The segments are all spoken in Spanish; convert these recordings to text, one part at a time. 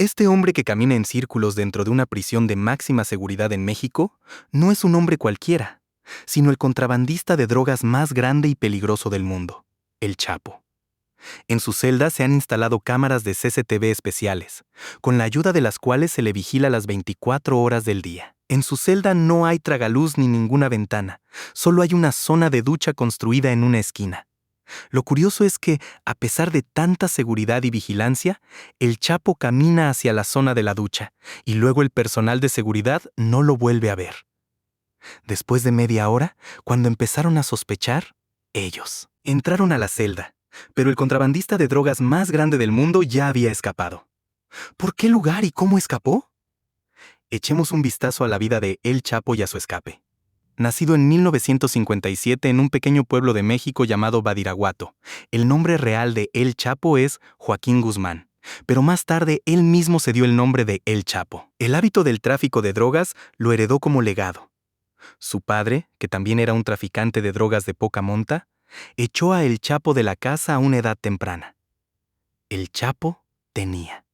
Este hombre que camina en círculos dentro de una prisión de máxima seguridad en México no es un hombre cualquiera, sino el contrabandista de drogas más grande y peligroso del mundo, el Chapo. En su celda se han instalado cámaras de CCTV especiales, con la ayuda de las cuales se le vigila las 24 horas del día. En su celda no hay tragaluz ni ninguna ventana, solo hay una zona de ducha construida en una esquina. Lo curioso es que, a pesar de tanta seguridad y vigilancia, el Chapo camina hacia la zona de la ducha y luego el personal de seguridad no lo vuelve a ver. Después de media hora, cuando empezaron a sospechar, ellos entraron a la celda, pero el contrabandista de drogas más grande del mundo ya había escapado. ¿Por qué lugar y cómo escapó? Echemos un vistazo a la vida de El Chapo y a su escape. Nacido en 1957 en un pequeño pueblo de México llamado Badiraguato, el nombre real de El Chapo es Joaquín Guzmán, pero más tarde él mismo se dio el nombre de El Chapo. El hábito del tráfico de drogas lo heredó como legado. Su padre, que también era un traficante de drogas de poca monta, echó a El Chapo de la casa a una edad temprana. El Chapo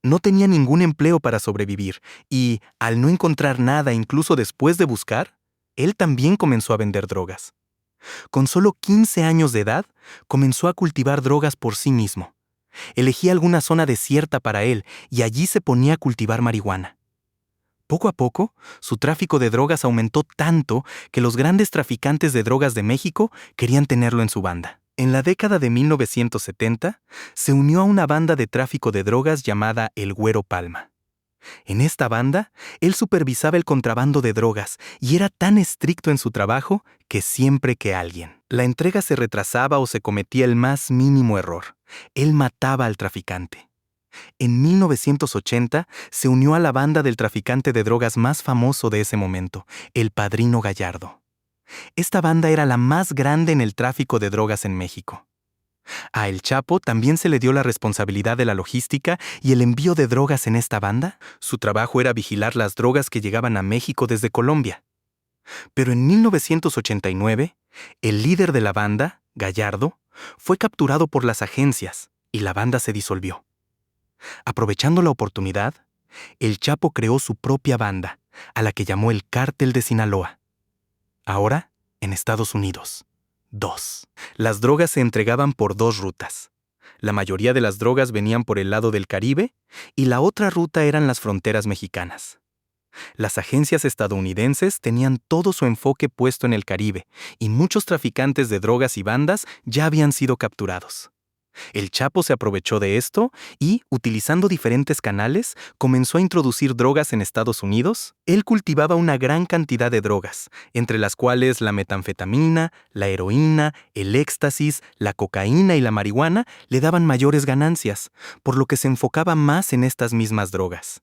no tenía ningún empleo para sobrevivir y, al no encontrar nada incluso después de buscar, él también comenzó a vender drogas. Con solo 15 años de edad, comenzó a cultivar drogas por sí mismo. Elegía alguna zona desierta para él y allí se ponía a cultivar marihuana. Poco a poco, su tráfico de drogas aumentó tanto que los grandes traficantes de drogas de México querían tenerlo en su banda. En la década de 1970, se unió a una banda de tráfico de drogas llamada El Güero Palma. En esta banda, él supervisaba el contrabando de drogas y era tan estricto en su trabajo que siempre que la entrega se retrasaba o se cometía el más mínimo error, él mataba al traficante. En 1980 se unió a la banda del traficante de drogas más famoso de ese momento, el Padrino Gallardo. Esta banda era la más grande en el tráfico de drogas en México. A El Chapo también se le dio la responsabilidad de la logística y el envío de drogas en esta banda. Su trabajo era vigilar las drogas que llegaban a México desde Colombia. Pero en 1989, el líder de la banda, Gallardo, fue capturado por las agencias y la banda se disolvió. Aprovechando la oportunidad, El Chapo creó su propia banda, a la que llamó el Cártel de Sinaloa. Ahora, en Estados Unidos. 2. Las drogas se entregaban por 2 rutas. La mayoría de las drogas venían por el lado del Caribe y la otra ruta eran las fronteras mexicanas. Las agencias estadounidenses tenían todo su enfoque puesto en el Caribe y muchos traficantes de drogas y bandas ya habían sido capturados. El Chapo se aprovechó de esto y, utilizando diferentes canales, comenzó a introducir drogas en Estados Unidos. Él cultivaba una gran cantidad de drogas, entre las cuales la metanfetamina, la heroína, el éxtasis, la cocaína y la marihuana le daban mayores ganancias, por lo que se enfocaba más en estas mismas drogas.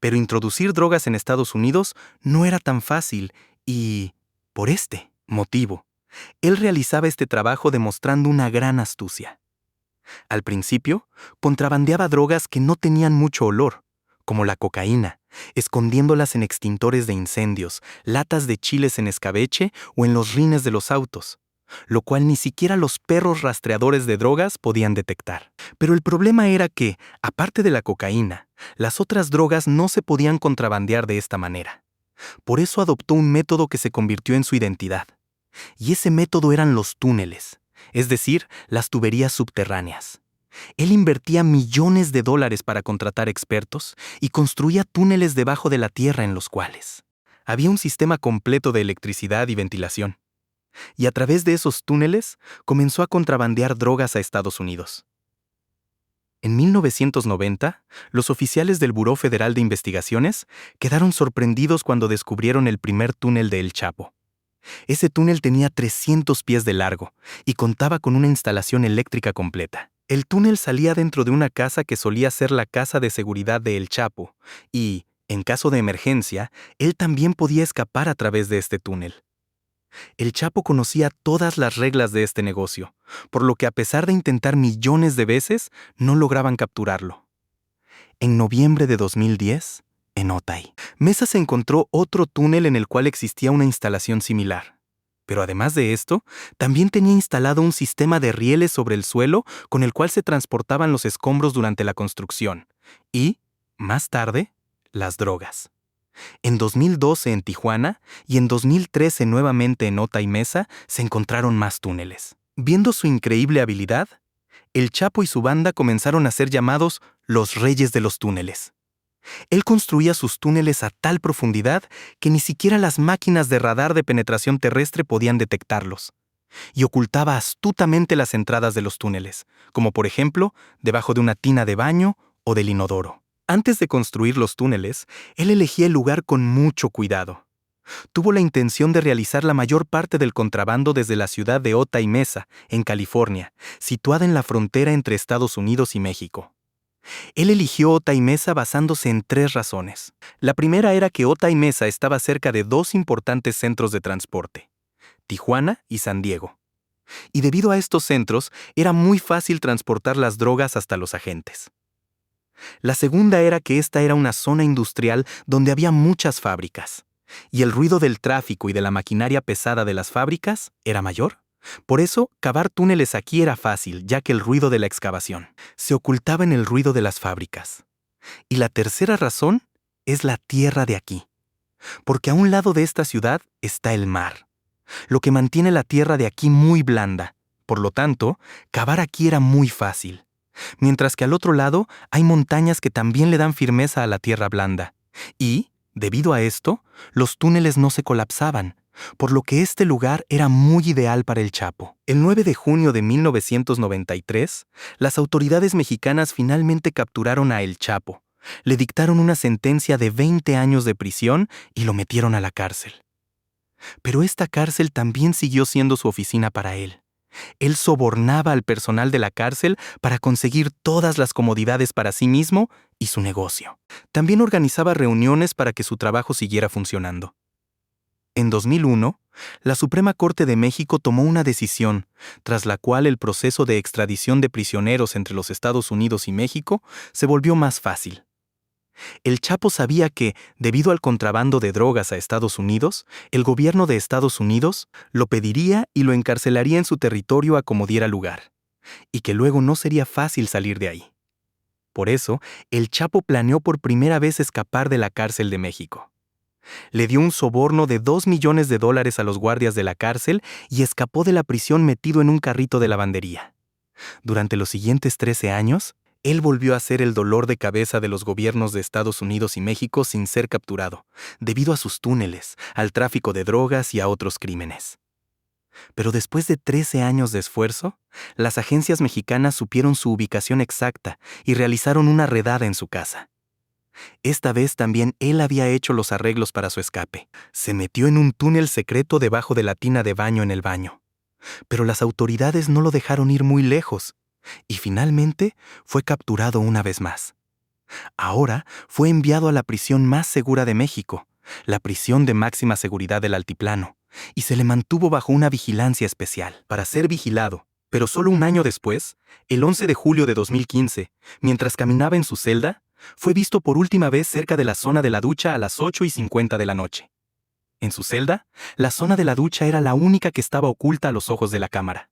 Pero introducir drogas en Estados Unidos no era tan fácil y, por este motivo, él realizaba este trabajo demostrando una gran astucia. Al principio, contrabandeaba drogas que no tenían mucho olor, como la cocaína, escondiéndolas en extintores de incendios, latas de chiles en escabeche o en los rines de los autos, lo cual ni siquiera los perros rastreadores de drogas podían detectar. Pero el problema era que, aparte de la cocaína, las otras drogas no se podían contrabandear de esta manera. Por eso adoptó un método que se convirtió en su identidad. Y ese método eran los túneles, es decir, las tuberías subterráneas. Él invertía millones de dólares para contratar expertos y construía túneles debajo de la tierra en los cuales había un sistema completo de electricidad y ventilación. Y a través de esos túneles comenzó a contrabandear drogas a Estados Unidos. En 1990, los oficiales del Buró Federal de Investigaciones quedaron sorprendidos cuando descubrieron el primer túnel de El Chapo. Ese túnel tenía 300 pies de largo y contaba con una instalación eléctrica completa. El túnel salía dentro de una casa que solía ser la casa de seguridad de El Chapo y, en caso de emergencia, él también podía escapar a través de este túnel. El Chapo conocía todas las reglas de este negocio, por lo que a pesar de intentar millones de veces, no lograban capturarlo. En noviembre de 2010, en Otay, Mesa se encontró otro túnel en el cual existía una instalación similar. Pero además de esto, también tenía instalado un sistema de rieles sobre el suelo con el cual se transportaban los escombros durante la construcción. Y, Más tarde, las drogas. En 2012 en Tijuana y en 2013 nuevamente en Otay Mesa se encontraron más túneles. Viendo su increíble habilidad, el Chapo y su banda comenzaron a ser llamados los reyes de los túneles. Él construía sus túneles a tal profundidad que ni siquiera las máquinas de radar de penetración terrestre podían detectarlos, y ocultaba astutamente las entradas de los túneles, como por ejemplo debajo de una tina de baño o del inodoro. Antes de construir los túneles, él elegía el lugar con mucho cuidado. Tuvo la intención de realizar la mayor parte del contrabando desde la ciudad de Otay Mesa, en California, situada en la frontera entre Estados Unidos y México. Él eligió Otay Mesa basándose en 3 razones. La primera era que Otay Mesa estaba cerca de 2 importantes centros de transporte, Tijuana y San Diego. Y debido a estos centros, era muy fácil transportar las drogas hasta los agentes. La segunda era que esta era una zona industrial donde había muchas fábricas, y el ruido del tráfico y de la maquinaria pesada de las fábricas era mayor. Por eso, cavar túneles aquí era fácil, ya que el ruido de la excavación se ocultaba en el ruido de las fábricas. Y la tercera razón es la tierra de aquí, porque a un lado de esta ciudad está el mar, lo que mantiene la tierra de aquí muy blanda. Por lo tanto, cavar aquí era muy fácil. Mientras que al otro lado hay montañas que también le dan firmeza a la tierra blanda. Y, debido a esto, los túneles no se colapsaban, por lo que este lugar era muy ideal para el Chapo. El 9 de junio de 1993, las autoridades mexicanas finalmente capturaron a El Chapo, le dictaron una sentencia de 20 años de prisión y lo metieron a la cárcel. Pero esta cárcel también siguió siendo su oficina para él. Él sobornaba al personal de la cárcel para conseguir todas las comodidades para sí mismo y su negocio. También organizaba reuniones para que su trabajo siguiera funcionando. En 2001, la Suprema Corte de México tomó una decisión, tras la cual el proceso de extradición de prisioneros entre los Estados Unidos y México se volvió más fácil. El Chapo sabía que, debido al contrabando de drogas a Estados Unidos, el gobierno de Estados Unidos lo pediría y lo encarcelaría en su territorio a como diera lugar, y que luego no sería fácil salir de ahí. Por eso, el Chapo planeó por primera vez escapar de la cárcel de México. Le dio un soborno de $2 millones a los guardias de la cárcel y escapó de la prisión metido en un carrito de lavandería. Durante los siguientes 13 años, él volvió a ser el dolor de cabeza de los gobiernos de Estados Unidos y México sin ser capturado, debido a sus túneles, al tráfico de drogas y a otros crímenes. Pero después de 13 años de esfuerzo, las agencias mexicanas supieron su ubicación exacta y realizaron una redada en su casa. Esta vez también él había hecho los arreglos para su escape. Se metió en un túnel secreto debajo de la tina de baño en el baño. Pero las autoridades no lo dejaron ir muy lejos, y finalmente fue capturado una vez más. Ahora fue enviado a la prisión más segura de México, la prisión de máxima seguridad del Altiplano, y se le mantuvo bajo una vigilancia especial para ser vigilado. Pero solo un año después, el 11 de julio de 2015, mientras caminaba en su celda, fue visto por última vez cerca de la zona de la ducha a las 8:50 de la noche. En su celda, la zona de la ducha era la única que estaba oculta a los ojos de la cámara.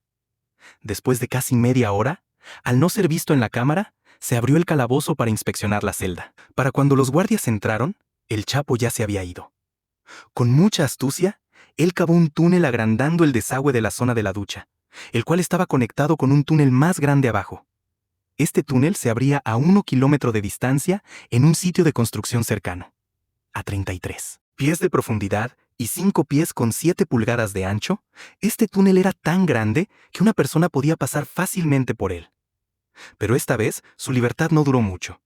Después de casi media hora, al no ser visto en la cámara, se abrió el calabozo para inspeccionar la celda. Para cuando los guardias entraron, el Chapo ya se había ido. Con mucha astucia, él cavó un túnel agrandando el desagüe de la zona de la ducha, el cual estaba conectado con un túnel más grande abajo. Este túnel se abría a 1 kilómetro de distancia en un sitio de construcción cercano, a 33 pies de profundidad y 5 pies con 7 pulgadas de ancho. Este túnel era tan grande que una persona podía pasar fácilmente por él. Pero esta vez su libertad no duró mucho.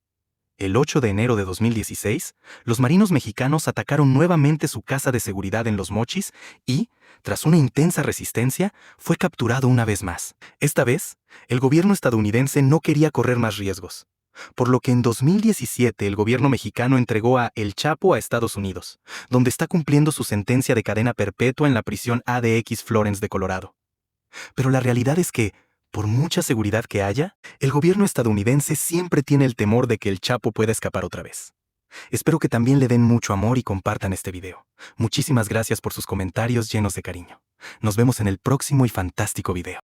El 8 de enero de 2016, los marinos mexicanos atacaron nuevamente su casa de seguridad en Los Mochis y, tras una intensa resistencia, fue capturado una vez más. Esta vez, el gobierno estadounidense no quería correr más riesgos, por lo que en 2017 el gobierno mexicano entregó a El Chapo a Estados Unidos, donde está cumpliendo su sentencia de cadena perpetua en la prisión ADX Florence de Colorado. Pero la realidad es que, por mucha seguridad que haya, el gobierno estadounidense siempre tiene el temor de que el Chapo pueda escapar otra vez. Espero que también le den mucho amor y compartan este video. Muchísimas gracias por sus comentarios llenos de cariño. Nos vemos en el próximo y fantástico video.